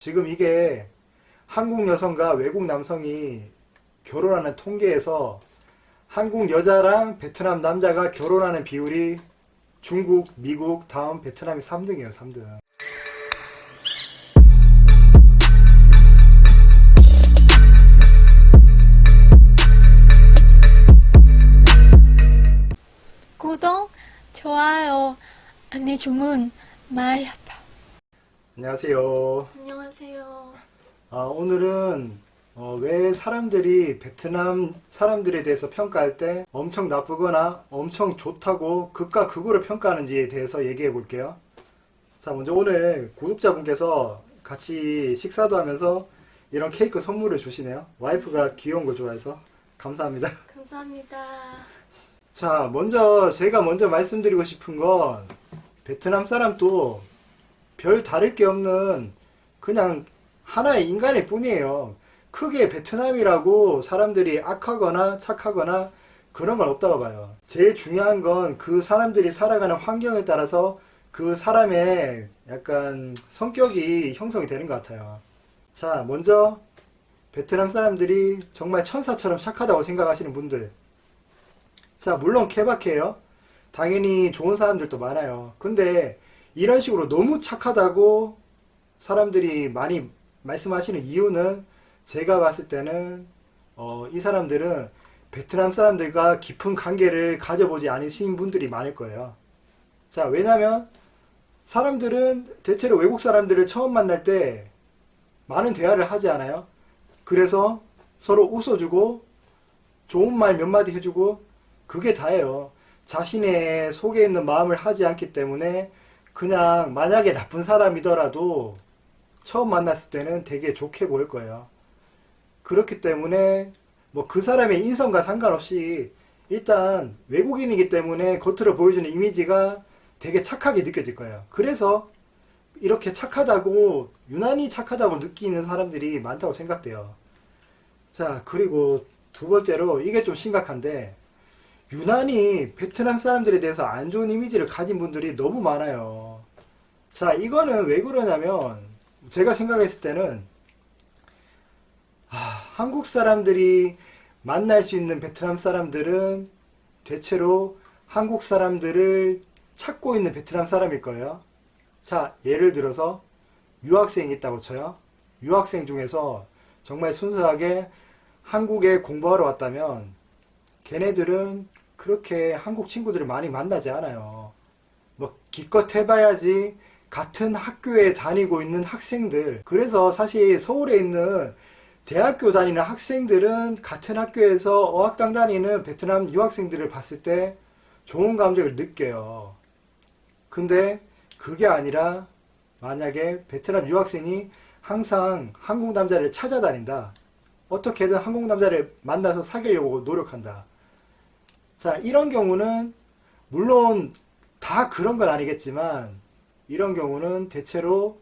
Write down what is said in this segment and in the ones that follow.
지금 이게 한국 여성과 외국 남성이 결혼하는 통계에서 한국 여자랑 베트남 남자가 결혼하는 비율이 중국, 미국, 다음 베트남이 3등이에요, 3등. 구독, 좋아요, 안내 주문 많이 아파. 안녕하세요. 안녕하세요. 오늘은 왜 사람들이 베트남 사람들에 대해서 평가할 때 엄청 나쁘거나 엄청 좋다고 극과 극으로 평가하는지에 대해서 얘기해 볼게요. 자, 먼저 오늘 구독자분께서 같이 식사도 하면서 이런 케이크 선물을 주시네요. 와이프가 귀여운 걸 좋아해서 감사합니다. 감사합니다. 자, 제가 먼저 말씀드리고 싶은 건 베트남 사람도 별 다를 게 없는 그냥 하나의 인간일 뿐이에요. 크게 베트남이라고 사람들이 악하거나 착하거나 그런 건 없다고 봐요. 제일 중요한 건 그 사람들이 살아가는 환경에 따라서 그 사람의 약간 성격이 형성이 되는 것 같아요. 자, 먼저 베트남 사람들이 정말 천사처럼 착하다고 생각하시는 분들. 자, 물론 케바케예요. 당연히 좋은 사람들도 많아요. 근데 이런 식으로 너무 착하다고 사람들이 많이 말씀하시는 이유는 제가 봤을 때는 이 사람들은 베트남 사람들과 깊은 관계를 가져보지 않으신 분들이 많을 거예요. 자, 왜냐면 사람들은 대체로 외국 사람들을 처음 만날 때 많은 대화를 하지 않아요. 그래서 서로 웃어주고 좋은 말 몇 마디 해주고 그게 다예요. 자신의 속에 있는 마음을 하지 않기 때문에 그냥 만약에 나쁜 사람이더라도 처음 만났을 때는 되게 좋게 보일 거예요. 그렇기 때문에 뭐 그 사람의 인성과 상관없이 일단 외국인이기 때문에 겉으로 보여주는 이미지가 되게 착하게 느껴질 거예요. 그래서 이렇게 착하다고 유난히 착하다고 느끼는 사람들이 많다고 생각돼요. 자, 그리고 두 번째로 이게 좀 심각한데 유난히 베트남 사람들에 대해서 안 좋은 이미지를 가진 분들이 너무 많아요. 자, 이거는 왜 그러냐면 제가 생각했을 때는 한국 사람들이 만날 수 있는 베트남 사람들은 대체로 한국 사람들을 찾고 있는 베트남 사람일 거예요. 자, 예를 들어서 유학생이 있다고 쳐요. 유학생 중에서 정말 순수하게 한국에 공부하러 왔다면 걔네들은 그렇게 한국 친구들을 많이 만나지 않아요. 뭐 기껏 해봐야지 같은 학교에 다니고 있는 학생들. 그래서 사실 서울에 있는 대학교 다니는 학생들은 같은 학교에서 어학당 다니는 베트남 유학생들을 봤을 때 좋은 감정을 느껴요. 근데 그게 아니라 만약에 베트남 유학생이 항상 한국 남자를 찾아다닌다. 어떻게든 한국 남자를 만나서 사귀려고 노력한다. 자, 이런 경우는 물론 다 그런 건 아니겠지만 이런 경우는 대체로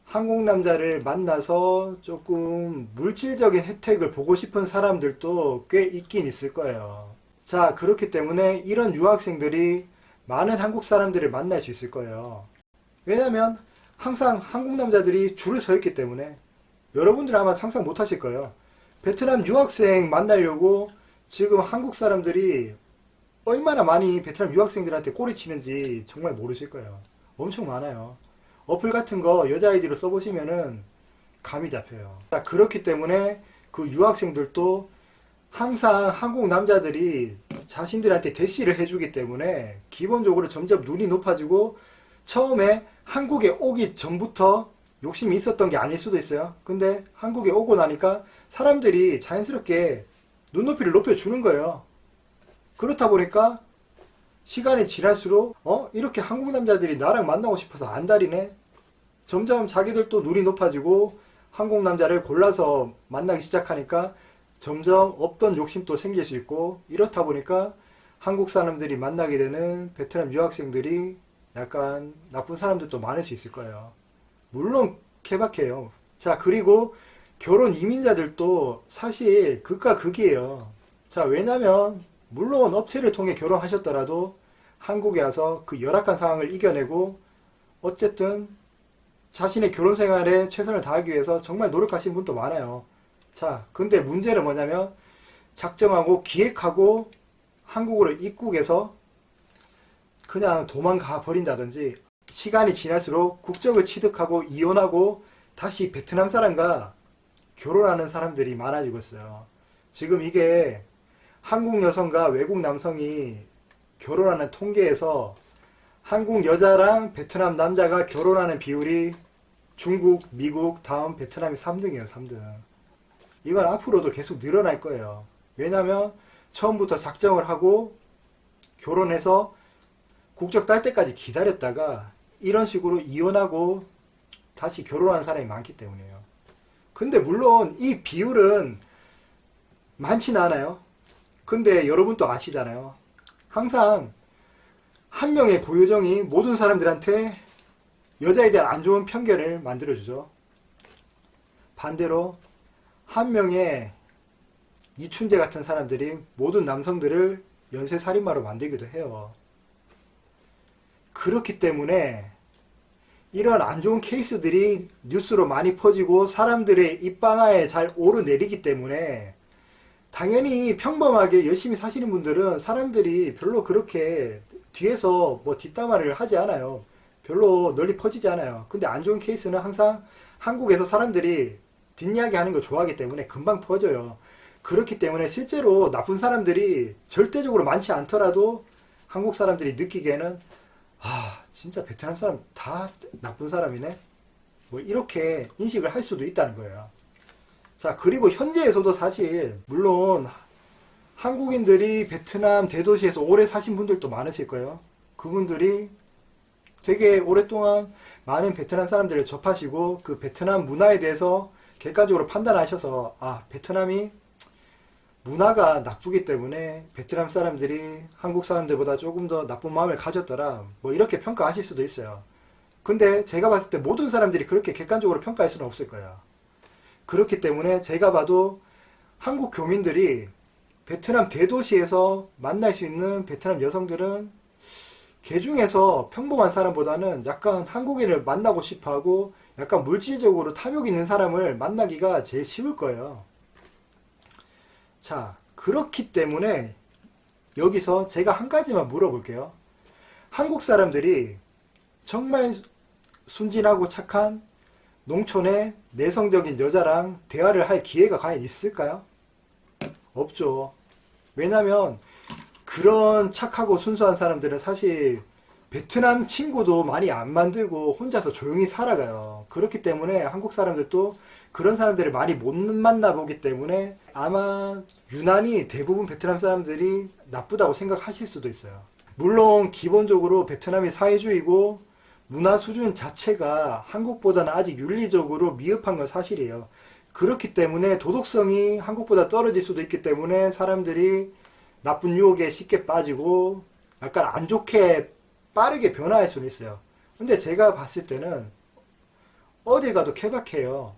한국 남자를 만나서 조금 물질적인 혜택을 보고 싶은 사람들도 꽤 있긴 있을 거예요. 자, 그렇기 때문에 이런 유학생들이 많은 한국 사람들을 만날 수 있을 거예요. 왜냐면 항상 한국 남자들이 줄을 서 있기 때문에 여러분들 아마 상상 못 하실 거예요. 베트남 유학생 만나려고 지금 한국 사람들이 얼마나 많이 베트남 유학생들한테 꼬리치는지 정말 모르실 거예요. 엄청 많아요. 어플 같은 거 여자 아이디로 써보시면은 감이 잡혀요. 그렇기 때문에 그 유학생들도 항상 한국 남자들이 자신들한테 대시를 해주기 때문에 기본적으로 점점 눈이 높아지고 처음에 한국에 오기 전부터 욕심이 있었던 게 아닐 수도 있어요. 근데 한국에 오고 나니까 사람들이 자연스럽게 눈높이를 높여주는 거예요. 그렇다 보니까 시간이 지날수록 이렇게 한국 남자들이 나랑 만나고 싶어서 안달이네. 점점 자기들도 눈이 높아지고 한국 남자를 골라서 만나기 시작하니까 점점 없던 욕심도 생길 수 있고 이렇다 보니까 한국 사람들이 만나게 되는 베트남 유학생들이 약간 나쁜 사람들도 많을 수 있을 거예요. 물론 케바케예요. 자, 그리고 결혼 이민자들도 사실 극과 극이에요. 자, 왜냐면 물론 업체를 통해 결혼하셨더라도 한국에 와서 그 열악한 상황을 이겨내고 어쨌든 자신의 결혼 생활에 최선을 다하기 위해서 정말 노력하시는 분도 많아요. 자, 근데 문제는 뭐냐면 작정하고 기획하고 한국으로 입국해서 그냥 도망가 버린다든지 시간이 지날수록 국적을 취득하고 이혼하고 다시 베트남 사람과 결혼하는 사람들이 많아지고 있어요. 지금 이게 한국 여성과 외국 남성이 결혼하는 통계에서 한국 여자랑 베트남 남자가 결혼하는 비율이 중국, 미국, 다음 베트남이 3등이에요. 3등. 이건 앞으로도 계속 늘어날 거예요. 왜냐하면 처음부터 작정을 하고 결혼해서 국적 딸 때까지 기다렸다가 이런 식으로 이혼하고 다시 결혼한 사람이 많기 때문이에요. 근데 물론 이 비율은 많지는 않아요. 근데 여러분도 아시잖아요. 항상 한 명의 고요정이 모든 사람들한테 여자에 대한 안 좋은 편견을 만들어주죠. 반대로 한 명의 이춘재 같은 사람들이 모든 남성들을 연쇄살인마로 만들기도 해요. 그렇기 때문에 이런 안 좋은 케이스들이 뉴스로 많이 퍼지고 사람들의 입방아에 잘 오르내리기 때문에 당연히 평범하게 열심히 사시는 분들은 사람들이 별로 그렇게 뒤에서 뭐 뒷담화를 하지 않아요. 별로 널리 퍼지지 않아요. 근데 안 좋은 케이스는 항상 한국에서 사람들이 뒷이야기 하는 걸 좋아하기 때문에 금방 퍼져요. 그렇기 때문에 실제로 나쁜 사람들이 절대적으로 많지 않더라도 한국 사람들이 느끼기에는 아, 진짜 베트남 사람 다 나쁜 사람이네? 뭐 이렇게 인식을 할 수도 있다는 거예요. 자, 그리고 현재에서도 사실 물론 한국인들이 베트남 대도시에서 오래 사신 분들도 많으실 거예요. 그분들이 되게 오랫동안 많은 베트남 사람들을 접하시고 그 베트남 문화에 대해서 객관적으로 판단하셔서 아, 베트남이 문화가 나쁘기 때문에 베트남 사람들이 한국 사람들보다 조금 더 나쁜 마음을 가졌더라. 뭐 이렇게 평가하실 수도 있어요. 근데 제가 봤을 때 모든 사람들이 그렇게 객관적으로 평가할 수는 없을 거예요. 그렇기 때문에 제가 봐도 한국 교민들이 베트남 대도시에서 만날 수 있는 베트남 여성들은 개 중에서 평범한 사람보다는 약간 한국인을 만나고 싶어 하고 약간 물질적으로 탐욕 있는 사람을 만나기가 제일 쉬울 거예요. 자, 그렇기 때문에 여기서 제가 한 가지만 물어볼게요. 한국 사람들이 정말 순진하고 착한 농촌의 내성적인 여자랑 대화를 할 기회가 과연 있을까요? 없죠. 왜냐면 그런 착하고 순수한 사람들은 사실 베트남 친구도 많이 안 만들고 혼자서 조용히 살아가요. 그렇기 때문에 한국 사람들도 그런 사람들을 많이 못 만나보기 때문에 아마 유난히 대부분 베트남 사람들이 나쁘다고 생각하실 수도 있어요. 물론 기본적으로 베트남이 사회주의고 문화 수준 자체가 한국보다는 아직 윤리적으로 미흡한 건 사실이에요. 그렇기 때문에 도덕성이 한국보다 떨어질 수도 있기 때문에 사람들이 나쁜 유혹에 쉽게 빠지고 약간 안 좋게 빠르게 변화할 수는 있어요. 근데 제가 봤을 때는 어디 가도 케바케예요.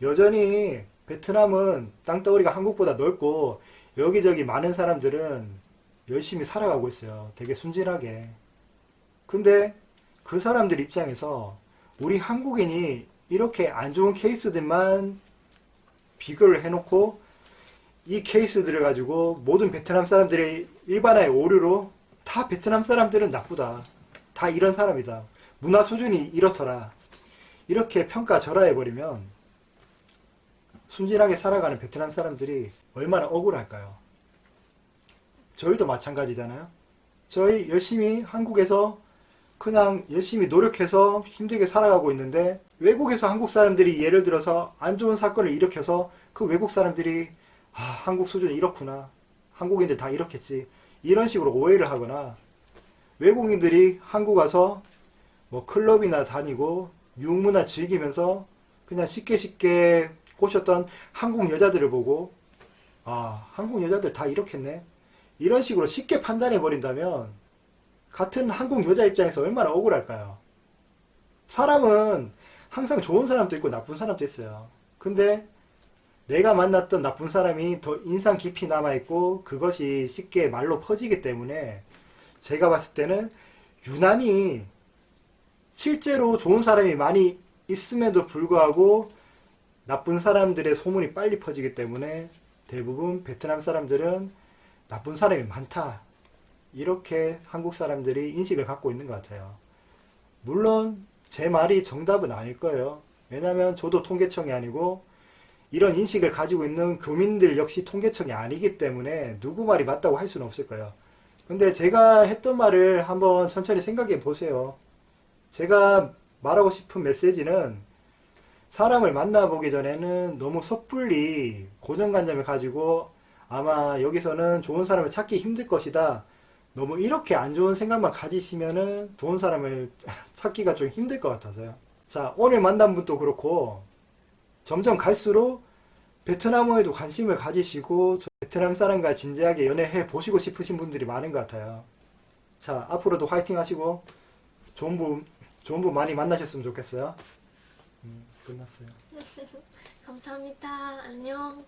여전히 베트남은 땅덩어리가 한국보다 넓고 여기저기 많은 사람들은 열심히 살아가고 있어요. 되게 순진하게. 근데 그 사람들 입장에서 우리 한국인이 이렇게 안 좋은 케이스들만 비교를 해놓고 이 케이스들을 가지고 모든 베트남 사람들의 일반화의 오류로 다 베트남 사람들은 나쁘다. 다 이런 사람이다. 문화 수준이 이렇더라. 이렇게 평가절하해버리면 순진하게 살아가는 베트남 사람들이 얼마나 억울할까요? 저희도 마찬가지잖아요. 저희 열심히 한국에서 그냥 열심히 노력해서 힘들게 살아가고 있는데 외국에서 한국 사람들이 예를 들어서 안 좋은 사건을 일으켜서 그 외국 사람들이 아, 한국 수준이 이렇구나. 한국인들 다 이렇겠지. 이런 식으로 오해를 하거나 외국인들이 한국 와서 뭐 클럽이나 다니고 유흥문화 즐기면서 그냥 쉽게 꼬셨던 한국 여자들을 보고 아, 한국 여자들 다 이렇겠네. 이런 식으로 쉽게 판단해 버린다면 같은 한국 여자 입장에서 얼마나 억울할까요? 사람은 항상 좋은 사람도 있고 나쁜 사람도 있어요. 근데 내가 만났던 나쁜 사람이 더 인상 깊이 남아있고 그것이 쉽게 말로 퍼지기 때문에 제가 봤을 때는 유난히 실제로 좋은 사람이 많이 있음에도 불구하고 나쁜 사람들의 소문이 빨리 퍼지기 때문에 대부분 베트남 사람들은 나쁜 사람이 많다. 이렇게 한국 사람들이 인식을 갖고 있는 것 같아요. 물론 제 말이 정답은 아닐 거예요. 왜냐하면 저도 통계청이 아니고 이런 인식을 가지고 있는 교민들 역시 통계청이 아니기 때문에 누구 말이 맞다고 할 수는 없을 거예요. 근데 제가 했던 말을 한번 천천히 생각해 보세요. 제가 말하고 싶은 메시지는 사람을 만나보기 전에는 너무 섣불리 고정관념을 가지고 아마 여기서는 좋은 사람을 찾기 힘들 것이다. 너무 이렇게 안 좋은 생각만 가지시면은 좋은 사람을 찾기가 좀 힘들 것 같아서요. 자, 오늘 만난 분도 그렇고 점점 갈수록 베트남어에도 관심을 가지시고 베트남 사람과 진지하게 연애해 보시고 싶으신 분들이 많은 것 같아요. 자, 앞으로도 화이팅 하시고 좋은 분 많이 만나셨으면 좋겠어요. 끝났어요. 감사합니다. 안녕.